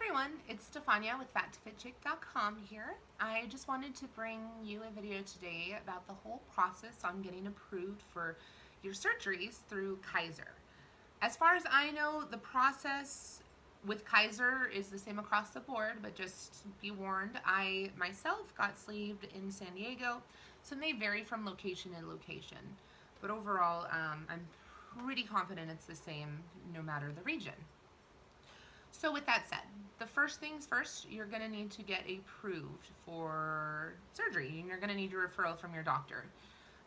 everyone, it's Stefania with FatToFitChick.com here. I just wanted to bring you a video today about the whole process on getting approved for your surgeries through Kaiser. As far as I know, the process with Kaiser is the same across the board, but just be warned, I myself got sleeved in San Diego, so it may vary from location to location. But overall, I'm pretty confident it's the same no matter the region. So with that said, the first things first, you're going to need to get approved for surgery, and you're going to need your referral from your doctor.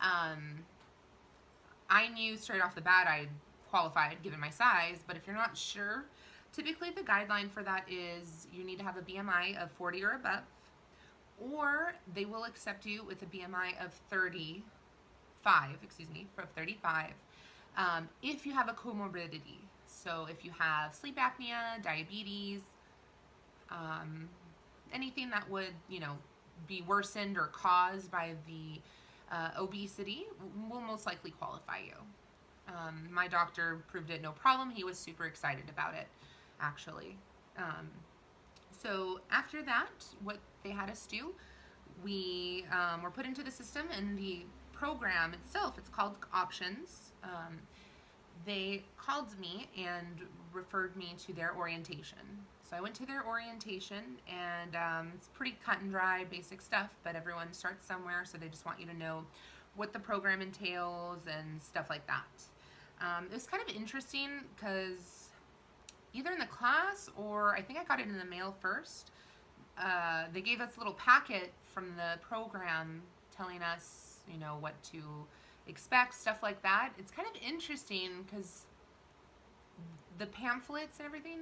I knew straight off the bat I qualified given my size, but if you're not sure, typically the guideline for that is you need to have a BMI of 40 or above, or they will accept you with a BMI of 35, if you have a comorbidity. So if you have sleep apnea, diabetes, anything that would, be worsened or caused by the obesity will most likely qualify you. My doctor proved it no problem. He was super excited about it, actually. So after that, what they had us do, we were put into the system, and the program itself, it's called Options. They called me and referred me to their orientation. So I went to their orientation, and it's pretty cut and dry, basic stuff, but everyone starts somewhere, so they just want you to know what the program entails and stuff like that. It was kind of interesting because either in the class or I think I got it in the mail first, they gave us a little packet from the program telling us, what to expect, stuff like that. It's kind of interesting because the pamphlets and everything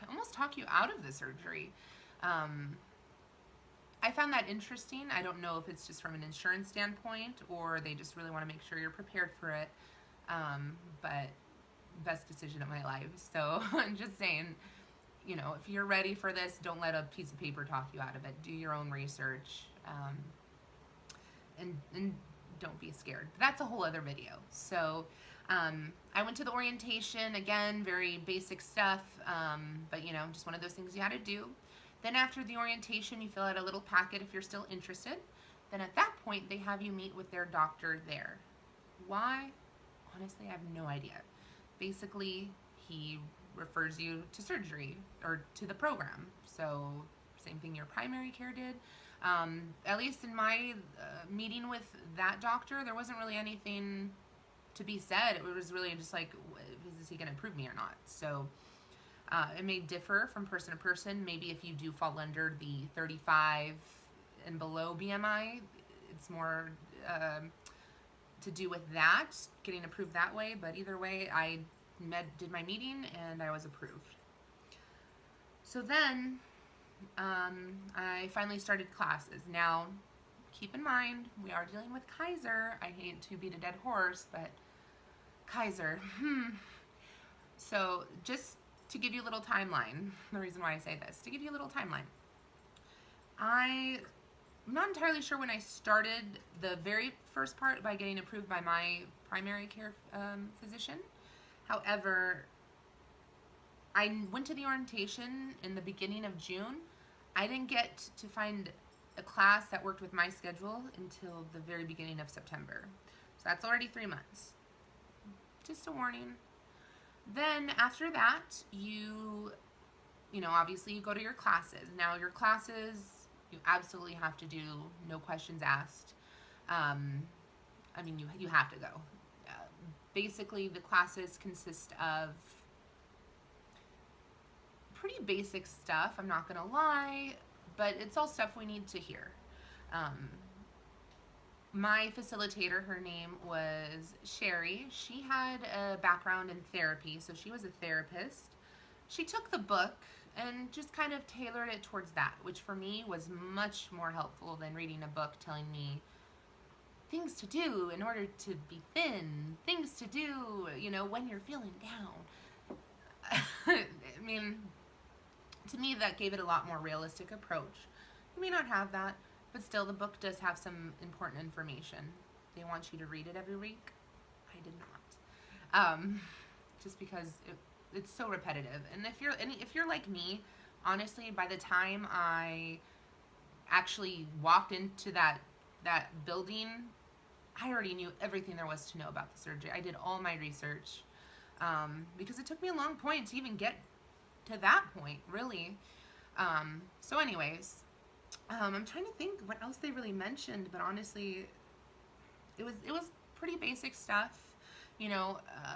almost talk you out of the surgery. I found that interesting. I don't know if it's just from an insurance standpoint or they just really want to make sure you're prepared for it. But best decision of my life. So I'm just saying, if you're ready for this, don't let a piece of paper talk you out of it. Do your own research, and don't be scared. That's a whole other video. So I went to the orientation, again, very basic stuff, but just one of those things you had to do. Then after the orientation, you fill out a little packet if you're still interested. Then at that point, they have you meet with their doctor there. Why? Honestly, I have no idea. Basically, he refers you to surgery or to the program. So same thing your primary care did. At least in my meeting with that doctor, there wasn't really anything to be said. It was really just like, is he going to approve me or not? So it may differ from person to person. Maybe if you do fall under the 35 and below BMI, it's more to do with that, getting approved that way. But either way, I did my meeting and I was approved. So then I finally started classes. Now, keep in mind, we are dealing with Kaiser. I hate to beat a dead horse, but Kaiser, So just to give you a little timeline, the reason why I say this, to give you a little timeline. I'm not entirely sure when I started the very first part by getting approved by my primary care physician. However, I went to the orientation in the beginning of June. I didn't get to find a class that worked with my schedule until the very beginning of September. So that's already 3 months. Just a warning. Then after that, you obviously you go to your classes. Now your classes, you absolutely have to do, no questions asked. You have to go. Basically, the classes consist of pretty basic stuff, I'm not gonna lie, but it's all stuff we need to hear. My facilitator, her name was Sherry. She had a background in therapy, so she was a therapist. She took the book and just kind of tailored it towards that, which for me was much more helpful than reading a book telling me things to do in order to be thin, things to do, when you're feeling down. To me, that gave it a lot more realistic approach. You may not have that, but still, the book does have some important information. They want you to read it every week. I did not, just because it's so repetitive. And if you're like me, honestly, by the time I actually walked into that building, I already knew everything there was to know about the surgery. I did all my research, because it took me a long point to even get to that point, really. So anyways, I'm trying to think what else they really mentioned, but honestly, it was pretty basic stuff.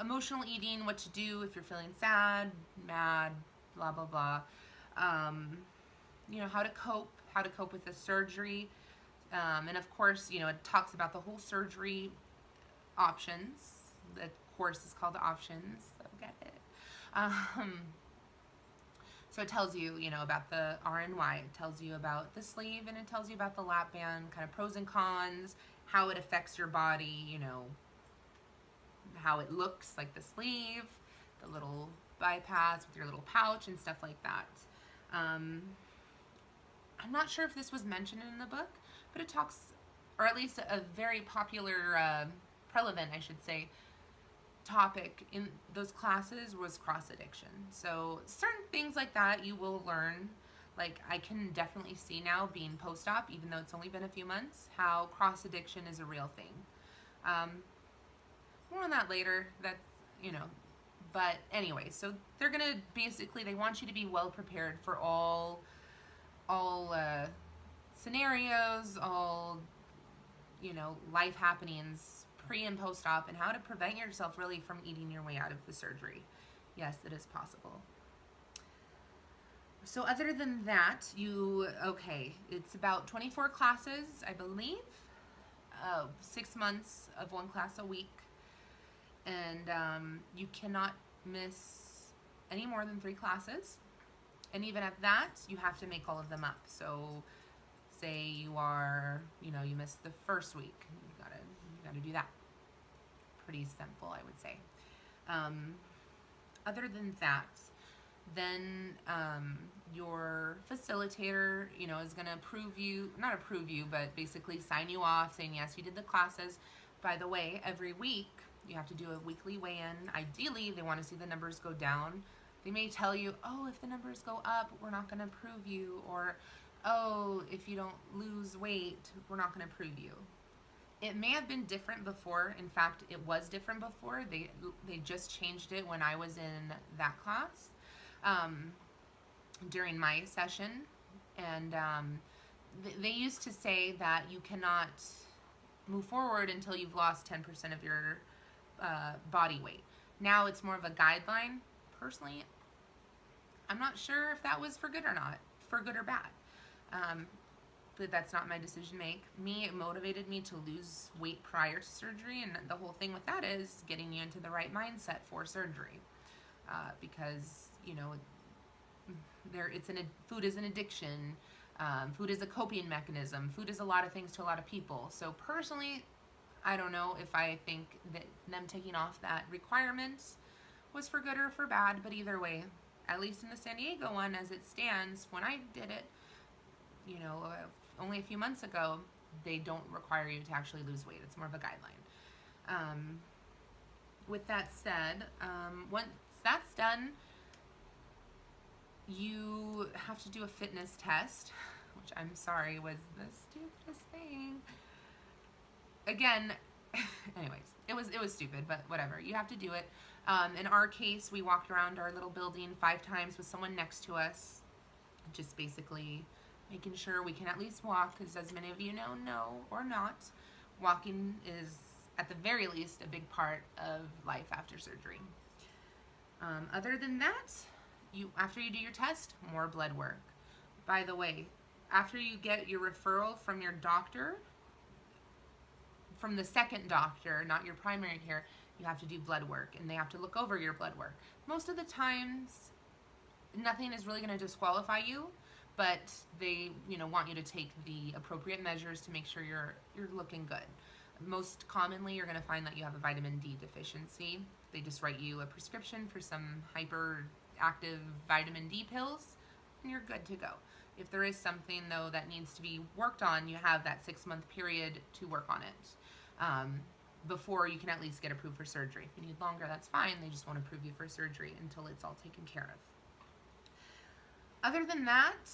Emotional eating, what to do if you're feeling sad, mad, blah blah blah. Um, how to cope with the surgery, and of course, it talks about the whole surgery options. The course is called Options, so get it. Um, so it tells you, about the RNY. It tells you about the sleeve, and it tells you about the lap band, kind of pros and cons, how it affects your body, how it looks like the sleeve, the little bypass with your little pouch and stuff like that. Um, I'm not sure if this was mentioned in the book, but it talks, or at least a very popular, prevalent, I should say, topic in those classes was cross addiction. So certain things like that you will learn. Like, I can definitely see now, being post-op, even though it's only been a few months, how cross addiction is a real thing. More on that later. But anyway, so they're gonna basically, they want you to be well prepared for all scenarios, all life happenings pre and post op, and how to prevent yourself really from eating your way out of the surgery. Yes, it is possible. So other than that, it's about 24 classes, I believe. 6 months of one class a week, and you cannot miss any more than 3 classes. And even at that, you have to make all of them up. So say you missed the first week, you gotta do that. Pretty simple, I would say. Other than that, then your facilitator, is going to not approve you, but basically sign you off saying, yes, you did the classes. By the way, every week you have to do a weekly weigh-in. Ideally, they want to see the numbers go down. They may tell you, oh, if the numbers go up, we're not going to approve you, or, oh, if you don't lose weight, we're not going to approve you. It may have been different before. In fact, it was different before. They just changed it when I was in that class, during my session. And they used to say that you cannot move forward until you've lost 10% of your body weight. Now it's more of a guideline. Personally, I'm not sure if that was for good or not, for good or bad. But that's not my decision to make. It motivated me to lose weight prior to surgery, and the whole thing with that is getting you into the right mindset for surgery. Because, food is an addiction, food is a coping mechanism, food is a lot of things to a lot of people. So personally, I don't know if I think that them taking off that requirement was for good or for bad, but either way, at least in the San Diego one, as it stands, when I did it, only a few months ago, they don't require you to actually lose weight. It's more of a guideline. With that said, once that's done, you have to do a fitness test, which I'm sorry was the stupidest thing. Again, anyways, it was stupid, but whatever. You have to do it. In our case, we walked around our little building 5 times with someone next to us, just basically making sure we can at least walk, because as many of you know or not, walking is at the very least a big part of life after surgery. Other than that, after you do your test, more blood work. By the way, after you get your referral from your doctor, from the second doctor, not your primary care, you have to do blood work, and they have to look over your blood work. Most of the times, nothing is really going to disqualify you, but they, want you to take the appropriate measures to make sure you're looking good. Most commonly, you're going to find that you have a vitamin D deficiency. They just write you a prescription for some hyperactive vitamin D pills, and you're good to go. If there is something, though, that needs to be worked on, you have that 6-month period to work on it before you can at least get approved for surgery. If you need longer, that's fine. They just won't approve you for surgery until it's all taken care of. Other than that,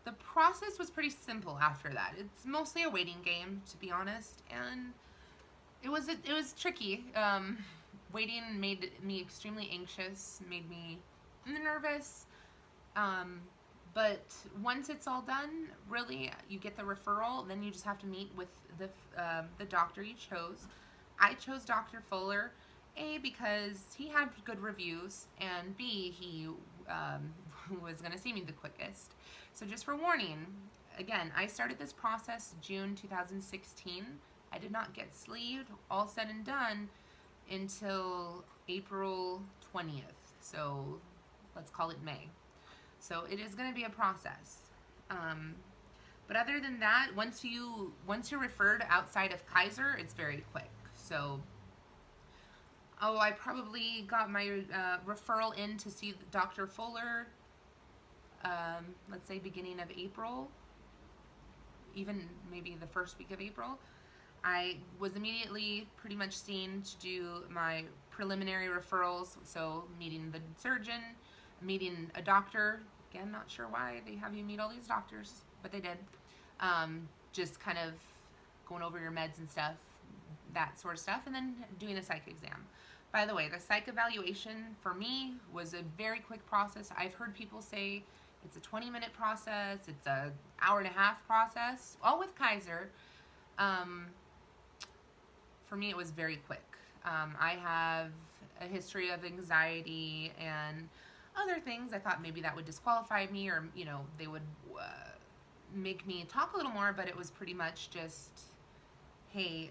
the process was pretty simple after that. It's mostly a waiting game, to be honest, and it was tricky. Waiting made me extremely anxious, made me nervous. But once it's all done, really, you get the referral. Then you just have to meet with the doctor you chose. I chose Dr. Fuller, A, because he had good reviews, and B, he was going to see me the quickest. So just for warning, again, I started this process June 2016. I did not get sleeved, all said and done, until April 20th. So let's call it May. So it is going to be a process. But other than that, once you're referred outside of Kaiser, it's very quick. So, I probably got my referral in to see Dr. Fuller, let's say beginning of April, even maybe the first week of April. I was immediately pretty much seen to do my preliminary referrals, so meeting the surgeon, meeting a doctor. Again, not sure why they have you meet all these doctors, but they did. Just kind of going over your meds and stuff, that sort of stuff, and then doing a psych exam. By the way, the psych evaluation for me was a very quick process. I've heard people say it's a 20-minute process, it's an hour-and-a-half process, all with Kaiser. For me, it was very quick. I have a history of anxiety and other things. I thought maybe that would disqualify me, or they would make me talk a little more, but it was pretty much just, hey,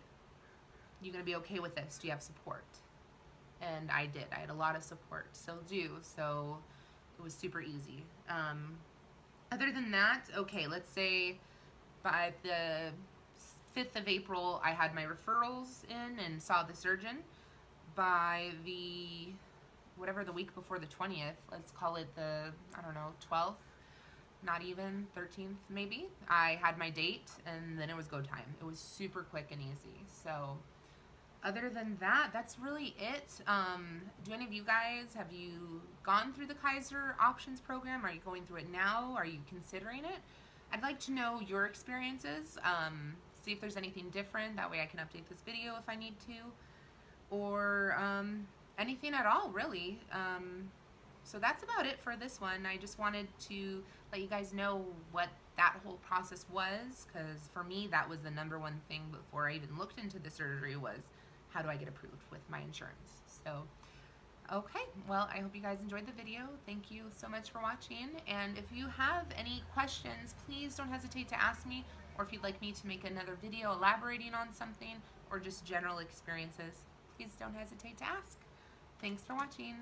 you gonna be okay with this? Do you have support? And I did. I had a lot of support, still do, so it was super easy. Other than that, okay, let's say by the 5th of April, I had my referrals in and saw the surgeon. By the week before the 20th, let's call it the, 12th, not even 13th maybe, I had my date, and then it was go time. It was super quick and easy. So other than that, that's really it. Do any of you guys, have you gone through the Kaiser options program? Are you going through it now? Are you considering it? I'd like to know your experiences. See if there's anything different. That way I can update this video if I need to, or anything at all, really. So that's about it for this one. I just wanted to let you guys know what that whole process was, because for me that was the #1 thing before I even looked into the surgery, was how do I get approved with my insurance. So okay, well, I hope you guys enjoyed the video. Thank you so much for watching, and if you have any questions, please don't hesitate to ask me, or if you'd like me to make another video elaborating on something, or just general experiences, please don't hesitate to ask. Thanks for watching.